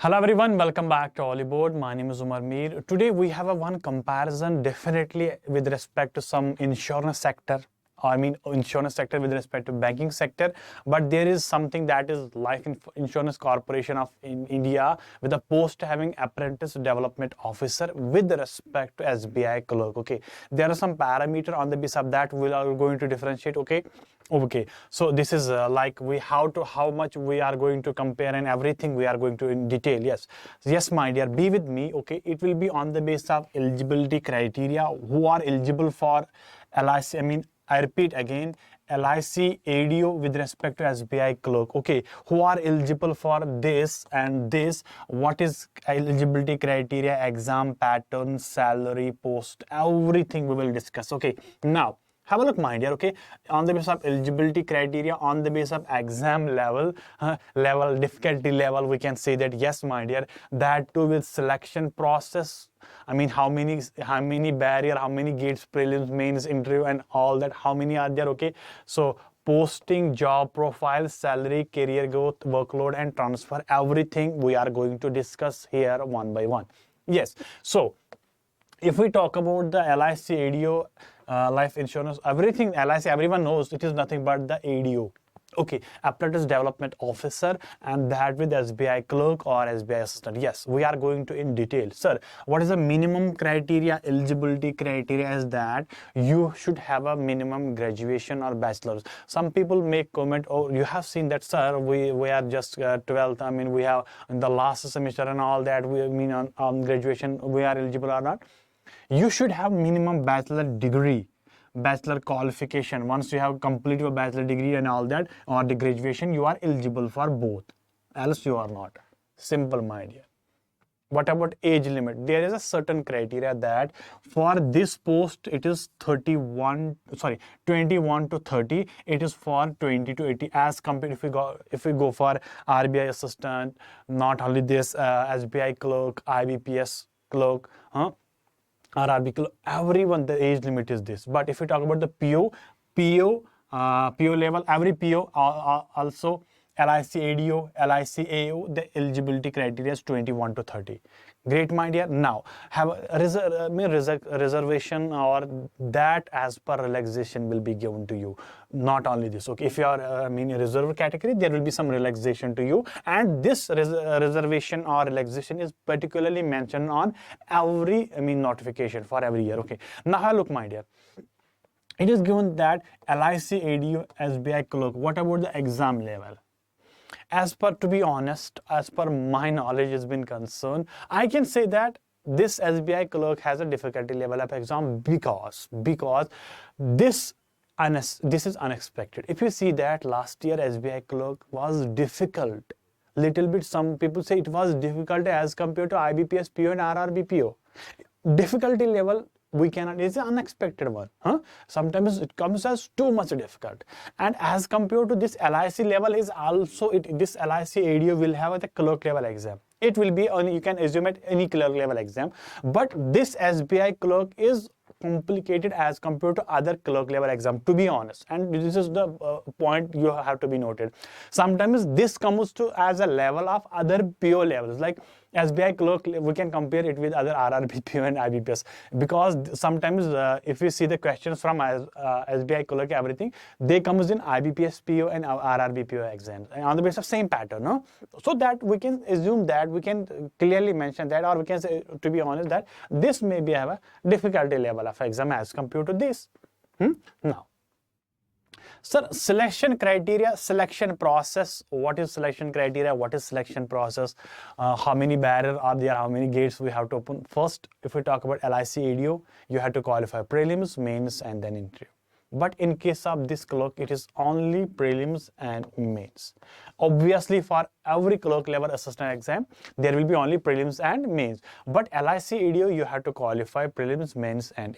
Hello everyone, welcome back to Oliveboard. My name is Umer. Today we have one comparison definitely with respect to some insurance sector. Insurance sector with respect to banking sector, but there is something that is Life Insurance Corporation of India with a post having apprentice development officer with respect to SBI Clerk. Okay, there are some parameter on the basis of that we are going to differentiate. Okay, so this is how much we are going to compare and everything we are going to in detail. Yes my dear, be with me. Okay, it will be on the basis of eligibility criteria, who are eligible for LIC. I repeat again, LIC ADO with respect to SBI Clerk. Okay, who are eligible for this and this? What is eligibility criteria, exam pattern, salary, post, everything we will discuss. Okay, now have a look my dear. Okay, on the basis of eligibility criteria, on the basis of exam level, difficulty level, we can say that yes my dear, that too with selection process. How many barrier, how many gates, prelims, mains, interview and all that, how many are there? Okay, so posting, job profile, salary, career growth, workload and transfer, everything we are going to discuss here one by one. Yes, so if we talk about the LIC ADO, life insurance, everything LIC, everyone knows it is nothing but the ADO. Okay, apprentice development officer, and that with SBI Clerk or SBI assistant. Yes, we are going to in detail. Sir, what is the minimum criteria? Eligibility criteria is that you should have a minimum graduation or bachelor's. Some people make comment, oh, you have seen that, sir, we are just 12th. We have in the last semester and all that. On graduation we are eligible or not? You should have minimum bachelor degree, bachelor qualification. Once you have completed your bachelor degree and all that, or the graduation, you are eligible for both, else you are not. Simple my dear. What about age limit? There is a certain criteria that for this post it is 21 to 30, it is for 20 to 80 as compared if we go for RBI assistant, not only this, SBI clerk, IBPS clerk, RRB clerk, everyone the age limit is this. But if we talk about the PO level, every PO also LIC ADO, LIC AO, the eligibility criteria is 21 to 30. Great my dear. Now have a reservation or that as per relaxation will be given to you. Not only this. Okay, if you are reserved category, there will be some relaxation to you, and this reservation or relaxation is particularly mentioned on every notification for every year. Okay, now have a look my dear. It is given that LIC ADO, SBI Clerk. What about the exam level? To be honest, as per my knowledge has been concerned, I can say that this SBI Clerk has a difficulty level of exam because this is unexpected. If you see that last year SBI Clerk was difficult, little bit. Some people say it was difficult as compared to IBPS PO and RRB PO. Difficulty level we cannot, it's an unexpected one. Sometimes it comes as too much difficult, and as compared to this LIC level is also this LIC ADO will have the clerk level exam. It will be on, you can assume it any clerk level exam, but this SBI Clerk is complicated as compared to other clerk level exam, to be honest, and this is the point you have to be noted. Sometimes this comes to as a level of other PO levels, like SBI Clerk we can compare it with other RRB PO and IBPS, because sometimes if you see the questions from SBI Clerk, everything they comes in IBPS PO and RRB PO exams on the basis of same pattern, no? So that we can assume that, we can clearly mention that, or we can say, to be honest, that this may be have a difficulty level of exam as compared to this. Now, sir, selection criteria, selection process. What is selection criteria? What is selection process? How many barriers are there? How many gates we have to open? First, if we talk about LIC ADO, you have to qualify prelims, mains, and then interview. But in case of this clerk, it is only prelims and mains. Obviously, for every clerk level assistant exam, there will be only prelims and mains. But LIC ADO, you have to qualify prelims, mains, and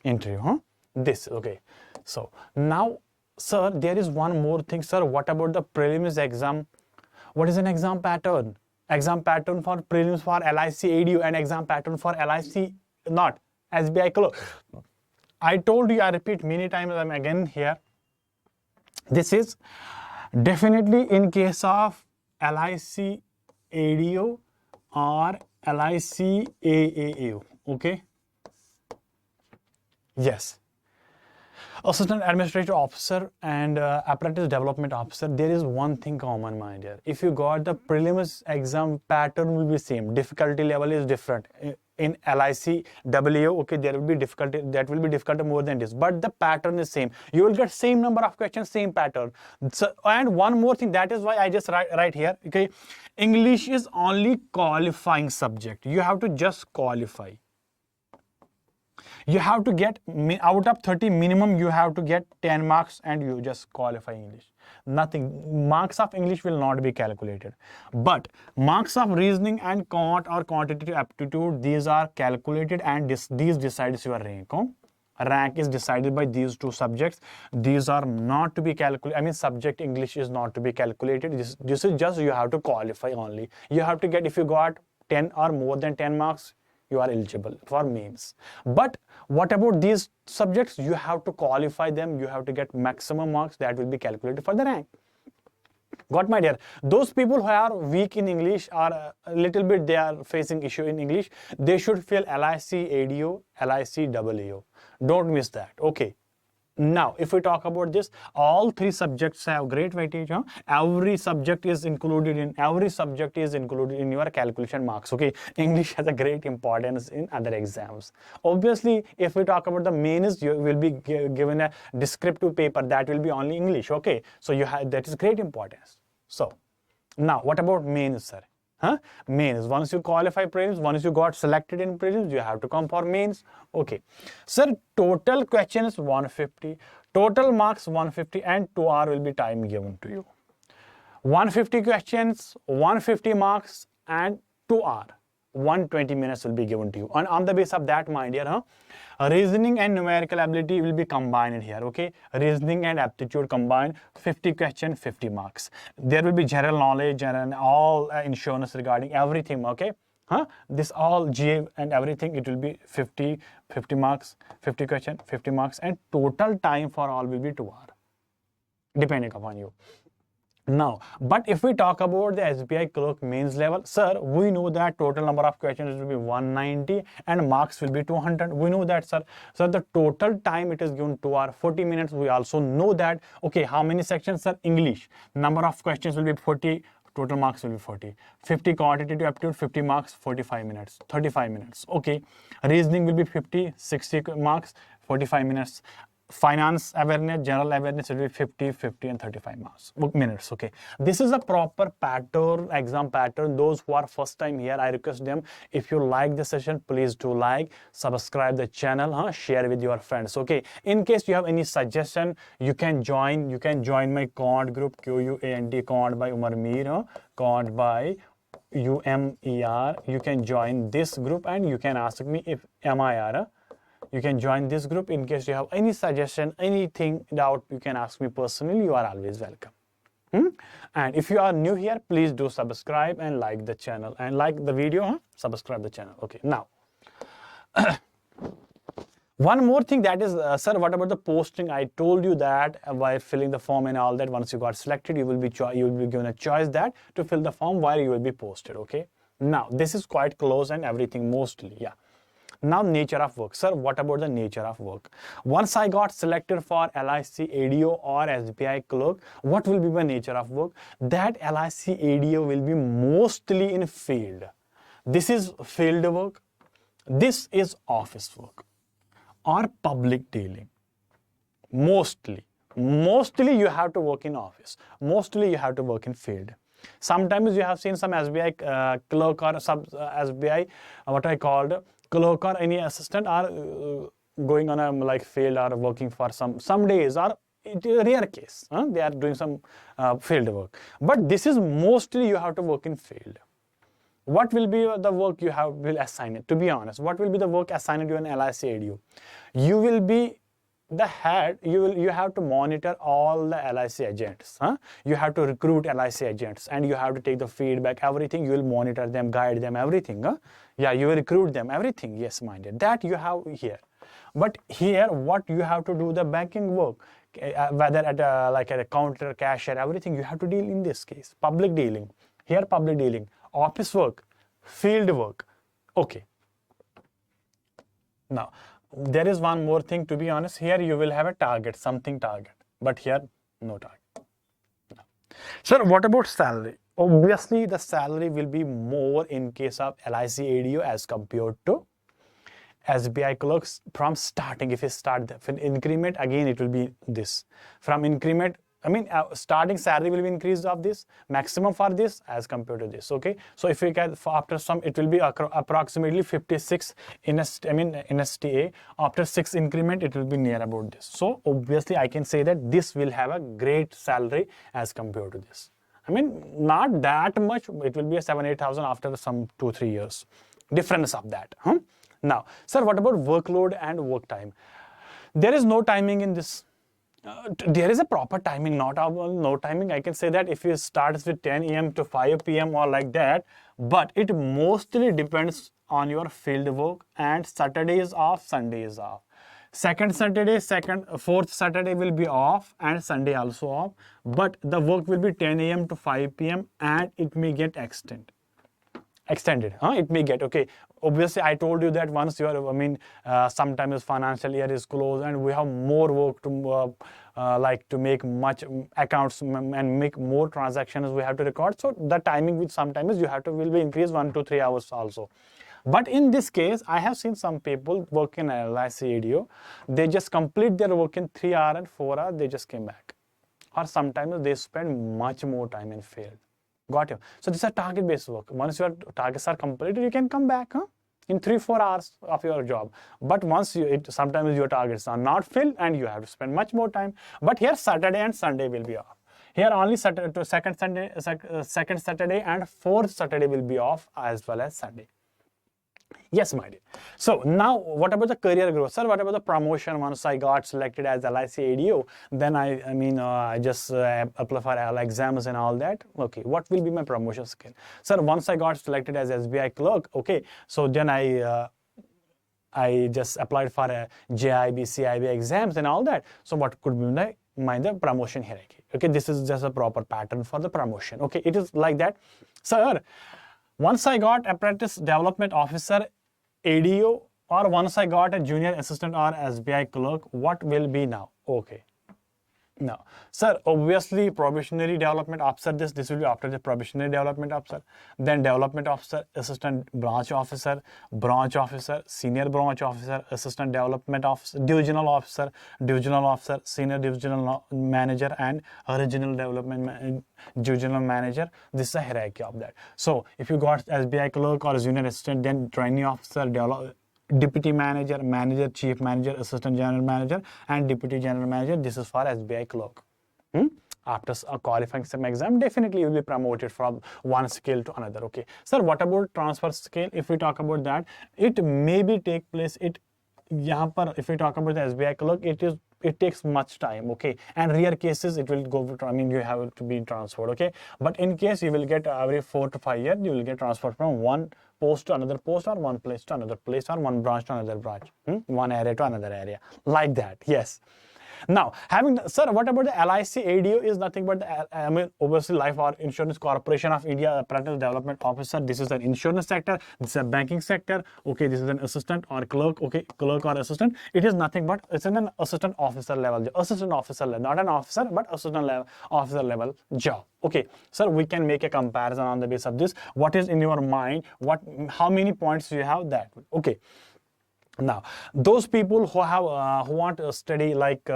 interview. This, okay. So now, sir, there is one more thing, sir. What about the prelims exam? What is an exam pattern? Exam pattern for prelims for LIC ADO and exam pattern for LIC, not SBI Clerk. I told you, I repeat many times, I'm again here. This is definitely in case of LIC ADO or LIC AAO. Okay. Yes. Assistant Administrative Officer and Apprentice Development Officer, there is one thing common, my dear. If you got the prelims exam, pattern will be same. Difficulty level is different. In LIC WO, okay, there will be difficulty, that will be difficult more than this, but the pattern is same. You will get same number of questions, same pattern. So, and one more thing, that is why I just write here, okay, English is only qualifying subject. You have to just qualify. You have to get, out of 30 minimum, you have to get 10 marks and you just qualify English. Nothing, marks of English will not be calculated. But marks of reasoning and quant or quantitative aptitude, these are calculated and these decides your rank. Rank is decided by these two subjects. These are not to be calculated. I mean, subject English is not to be calculated. This is just you have to qualify only. You have to get, if you got 10 or more than 10 marks, you are eligible for mains. But what about these subjects? You have to qualify them. You have to get maximum marks that will be calculated for the rank. Got, my dear? Those people who are weak in English or a little bit they are facing issue in English, they should fill LIC ADO, LIC WO. Don't miss that. Okay. Now, if we talk about this, all three subjects have great weightage. Every subject is included in your calculation marks. Okay, English has a great importance in other exams. Obviously, if we talk about the mains, you will be given a descriptive paper that will be only English. Okay, so you have, that is great importance. So, now what about mains, sir? Mains. Once you qualify prelims, once you got selected in prelims, you have to come for mains. Okay. Sir, total questions 150, total marks 150 and 2 hours will be time given to you. 150 questions, 150 marks and 2 hours. 120 minutes will be given to you. And on the basis of that, my dear, reasoning and numerical ability will be combined here. Okay, reasoning and aptitude combined, 50 questions, 50 marks. There will be general knowledge and all insurance regarding everything. Okay, this all GA and everything, it will be 50 marks, 50 questions, 50 marks, and total time for all will be 2 hours, depending upon you. Now, but if we talk about the SBI Clerk mains level, sir, we know that total number of questions will be 190 and marks will be 200. We know that, sir. So the total time it is given 2 hours, 40 minutes. We also know that, okay, how many sections, sir? English. Number of questions will be 40. Total marks will be 40. 50 quantitative aptitude, 50 marks, 45 minutes, 35 minutes. Okay. Reasoning will be 50, 60 marks, 45 minutes. Finance awareness, general awareness will be 50, 50 and 35 minutes. Okay, this is a proper pattern, exam pattern. Those who are first time here, I request them, if you like the session, please do like, subscribe the channel, share with your friends. Okay, in case you have any suggestion, you can join my quant group, QUANT, quant by Umer Mir, quant by UMER. You can join this group and you can ask me if MIR. You can join this group. In case you have any suggestion, anything, doubt, you can ask me personally. You are always welcome. And if you are new here, please do subscribe and like the channel. And like the video, subscribe the channel. Okay, now, one more thing, that is, sir, what about the posting? I told you that while filling the form and all that, once you got selected, you will be given a choice that to fill the form while you will be posted. Okay, now this is quite close and everything mostly, yeah. Now, nature of work. Sir, what about the nature of work? Once I got selected for LIC ADO or SBI Clerk, what will be my nature of work? That LIC ADO will be mostly in field. This is field work. This is office work or public dealing. Mostly you have to work in office. Mostly you have to work in field. Sometimes you have seen some SBI clerk or SBI, what I called clerk or any assistant are going on a like field or working for some days, or it is a rare case. They are doing some field work. But this is mostly you have to work in field. What will be the work you will assign it? To be honest, what will be the work assigned to an LIC ADO? You will be the head. You have to monitor all the LIC agents. You have to recruit LIC agents and you have to take the feedback, everything. You will monitor them, guide them, everything. Yeah, you will recruit them, everything. Yes, minded. That you have here. But here, what you have to do the banking work, whether at a counter, cashier, everything you have to deal in this case. Public dealing. Here, public dealing. office work, field work. Okay. Now, there is one more thing, to be honest. Here you will have a target, something target, but here no target. No. Sir, what about salary? Obviously, the salary will be more in case of LIC ADO as compared to SBI clerks from starting. If you start the increment, again it will be this. From increment, I mean, starting salary will be increased of this, maximum for this as compared to this. Okay, so if you get after some, it will be approximately 56 in STA. After 6 increment, it will be near about this. So obviously, I can say that this will have a great salary as compared to this. I mean, not that much. It will be a 7,000-8,000 after some 2-3 years. Difference of that. Now, sir, what about workload and work time? There is no timing in this. There is a proper timing, not no timing. I can say that if you start with 10 a.m. to 5 p.m. or like that, but it mostly depends on your field work, and Saturday is off, Sunday is off. Fourth Saturday will be off and Sunday also off, but the work will be 10 a.m. to 5 p.m. and it may get extended. It may get, okay. Obviously, I told you that once you are, sometimes financial year is closed and we have more work to like to make much accounts and make more transactions we have to record. So the timing with sometimes you have to will be increased 1 to 3 hours also. But in this case, I have seen some people work in LIC ADO. They just complete their work in 3 hours and 4 hours, they just came back. Or sometimes they spend much more time in field. Got you? So this is a target-based work. Once your targets are completed, you can come back in 3-4 hours of your job. But once sometimes your targets are not filled and you have to spend much more time. But here Saturday and Sunday will be off. Here only second Saturday and fourth Saturday will be off as well as Sunday. Yes, my dear. So now, what about the career growth, sir? What about the promotion? Once I got selected as LIC ADO, then I just apply for all exams and all that. Okay, what will be my promotion scale, sir? Once I got selected as SBI Clerk, okay, so then I just applied for a JAIIB, CAIIB exams and all that. So what could be the promotion hierarchy? Okay, this is just a proper pattern for the promotion. Okay, it is like that, sir. Once I got apprentice development officer ADO, or once I got a junior assistant or SBI clerk, what will be now? Okay. Now, sir, obviously probationary development officer, this will be after the probationary development officer, then development officer, assistant branch officer, senior branch officer, assistant development officer, divisional officer, senior divisional manager, and regional development divisional manager. This is a hierarchy of that. So if you got SBI clerk or junior assistant, then trainee officer, deputy manager, chief manager, assistant general manager, and deputy general manager. This is for SBI clerk. After qualifying some exam, definitely you will be promoted from one scale to another. Okay, sir, what about transfer scale? If we talk about that, it maybe take place. If we talk about the SBI clerk, it takes much time. Okay, and rare cases it will go. You have to be transferred. Okay, but in case you will get every 4 to 5 years, you will get transferred from one post to another post, or one place to another place, or one branch to another branch, one area to another area, like that. Yes. Now, sir, what about the LIC ADO? Is nothing but the, obviously, Life or Insurance Corporation of India Apprentice Development Officer. This is an insurance sector. This is a banking sector. Okay, this is an assistant or clerk. Okay, clerk or assistant. It is nothing but it's an assistant officer level. Assistant officer level, not an officer, but assistant level, officer level job. Okay, sir, we can make a comparison on the basis of this. What is in your mind? How many points do you have that? Okay. Now, those people who have who want to study, like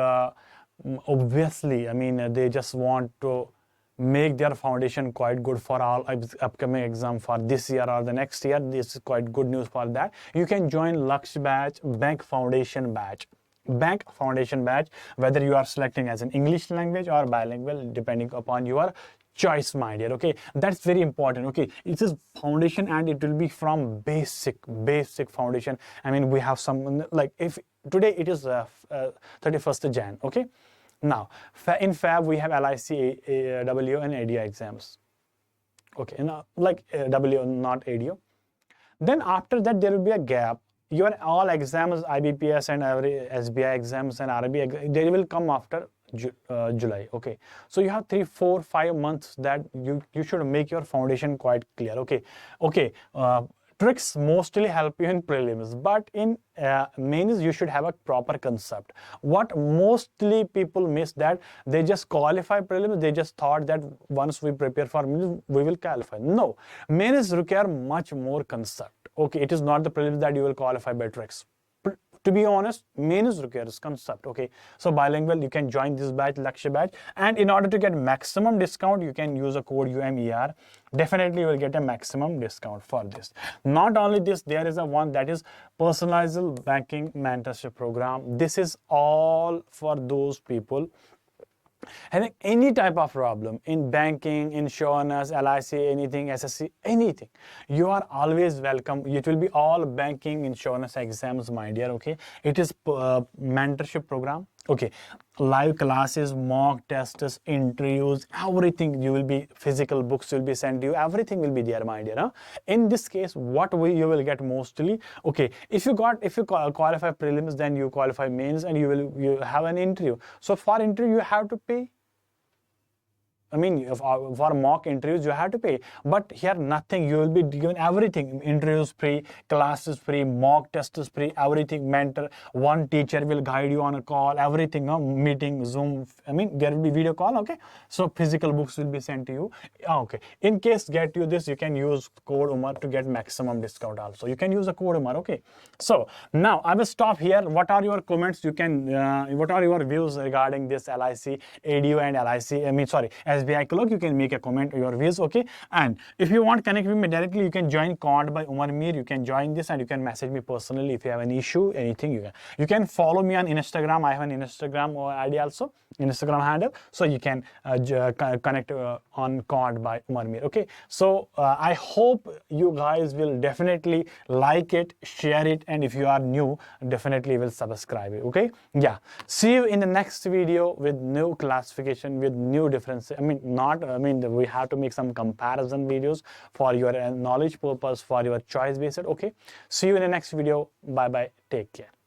obviously, they just want to make their foundation quite good for all upcoming exam for this year or the next year. This is quite good news for that. You can join Laksh batch, Bank Foundation batch. Whether you are selecting as an English language or bilingual, depending upon your choice, my dear. Okay, that's very important. Okay, it is foundation and it will be from basic foundation. We have some, like, if today it is 31st Jan. Okay, now in Feb we have LIC, W and ADO exams. Okay, now like W, not ADO. Then after that there will be a gap. Your all exams, IBPS and every SBI exams and RB, they will come after July. Okay, so you have 3, 4, 5 months that you should make your foundation quite clear. Okay. Tricks mostly help you in prelims, but in mains you should have a proper concept. What mostly people miss, that they just qualify prelims, they just thought that once we prepare for mains we will qualify. No, mains require much more concept. Okay, it is not the prelims that you will qualify by tricks. To be honest, mains requires concept. Okay, so bilingual, you can join this batch, Lakshya batch, and in order to get maximum discount you can use a code UMER. Definitely you will get a maximum discount for this. Not only this, there is a one that is personalized banking mentorship program. This is all for those people having any type of problem in banking, insurance, LIC, anything, SSC, anything. You are always welcome. It will be all banking, insurance exams, my dear. Okay, it is mentorship program. Okay, live classes, mock tests, interviews, everything. You will be, physical books will be sent to you, everything will be there, my dear. Huh? In this case, what you will get mostly, okay, if you qualify prelims, then you qualify mains and you have an interview. So for interview you have to pay. I mean, for mock interviews you have to pay, but here nothing. You will be given everything. Interviews free, classes free, mock tests free, everything. Mentor, one teacher will guide you on a call, everything. Meeting, Zoom. I mean, there will be video call. Okay, so physical books will be sent to you. Okay, in case get you this, you can use code Umer to get maximum discount. Also, you can use a code Umer. Okay, so now I will stop here. What are your comments? You can. What are your views regarding this LIC, ADU and LIC? I mean, sorry, SBI Clerk. You can make a comment, your views. Okay, and if you want connect with me directly, you can join CAIIB by Umer Mir. You can join this and you can message me personally if you have an issue, anything. You can follow me on Instagram. I have an Instagram ID also, Instagram handle, so you can connect on CAIIB by Umer Mir. Okay, so I hope you guys will definitely like it, share it, and if you are new, definitely will subscribe it. Okay, yeah, see you in the next video with new classification, with new differences. We have to make some comparison videos for your knowledge purpose, for your choice based. Okay, see you in the next video. Bye bye, take care.